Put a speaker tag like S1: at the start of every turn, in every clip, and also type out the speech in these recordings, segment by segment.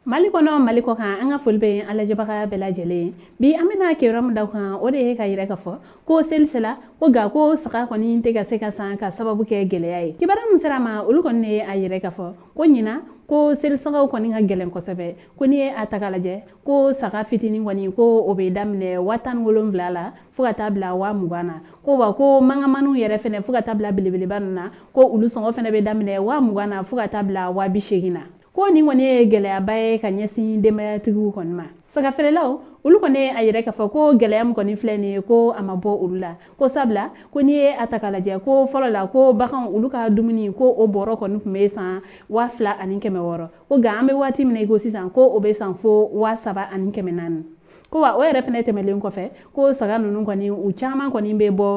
S1: Mali kono Mali ko kan an ka foli be ala jabaga bɛɛ lajɛlen bi an bɛna kɛ yɔrɔ min da kan o de ye ka yira ka fɔ ko selisela ko ga ko saga kɔni tɛ ka se ka san ka sababu kɛ gɛlɛya ye kibaru min sera ma olu kɔni ye a yira ka fɔ ko ɲina ko selisagaw kɔni ka gɛlɛn kosɛbɛ ko ni ye a ta ka lajɛ ko saga fitinin kɔni ko o bɛ daminɛ 17,000 la fo ka taa bila 20,000 na ko wa ko mangamanu yɛrɛ fɛnɛ fo ka taa bila belebeleba ninnu na ko olu sɔngɔ fɛnɛ bɛ daminɛ 20,000 na fo ka taa bila 80,000 na ko nin kɔni ye gɛlɛyaba ye ka ɲɛsin denbayatigiw kɔni ma saga feerelaw olu kɔni a yɛrɛ ka fɔ ko gɛlɛya min kɔni filɛ nin ye ko a ma bɔ olu la ko sabula ko ni ye a ta ka lajɛ ko fɔlɔ la ko bagan olu ka dumuni ko o bɔrɔ kɔni tun bɛ san 2,600 ko nka an bɛ waati min na i ko sisan ko o bɛ san fo 3,400 ko wa o yɛrɛ fɛnɛ tɛmɛlen kɔfɛ ko saga ninnu kɔni u caman kɔni bɛ bɔ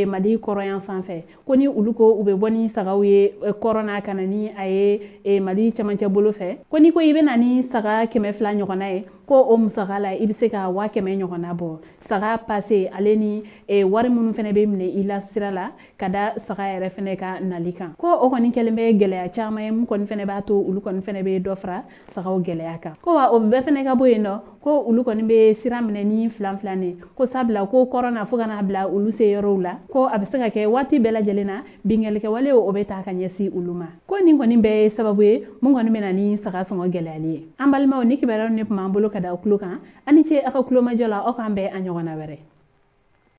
S1: Mali kɔrɔyan fan fɛ ko ni olu ko u bɛ bɔ ni sagaw ye kɔrɔna ka na ni a ye Mali cɛmancɛ bolo fɛ ko ni ko i bɛ na ni saga 200 ɲɔgɔnna ye ko o musaka la i bɛ se ka 100 ɲɔgɔnna bɔ saga pase ale ni wari minnu fɛnɛ bɛ minɛ i la sira la ka da saga yɛrɛ fɛnɛ ka nali kan ko o kɔni kɛlen bɛ gɛlɛya caman ye mun kɔni fɛnɛ b'a to olu kɔni fɛnɛ bɛ dɔ fara sagaw gɛlɛya kan ko wa o bɛɛ fɛnɛ ka bɔ yen nɔ ko olu kɔni bɛ sira minɛ ni filan ne ko sabula ko kɔrɔna fo kana bila olu se yɔrɔw la ko a bɛ se ka kɛ waati bɛɛ lajɛlen na bingalikɛwale o bɛ ta ka ɲɛsin olu ma ko nin kɔni bɛɛ ye sababu ye mun kɔni bɛ na ni saga sɔngɔ gɛlɛyali ye an balimaw ni kibaruyaw ne tun b'an bolo ka da aw tulo kan ani ce aw ka kulomajɔ la aw k'an bɛn a ɲɔgɔnna wɛrɛ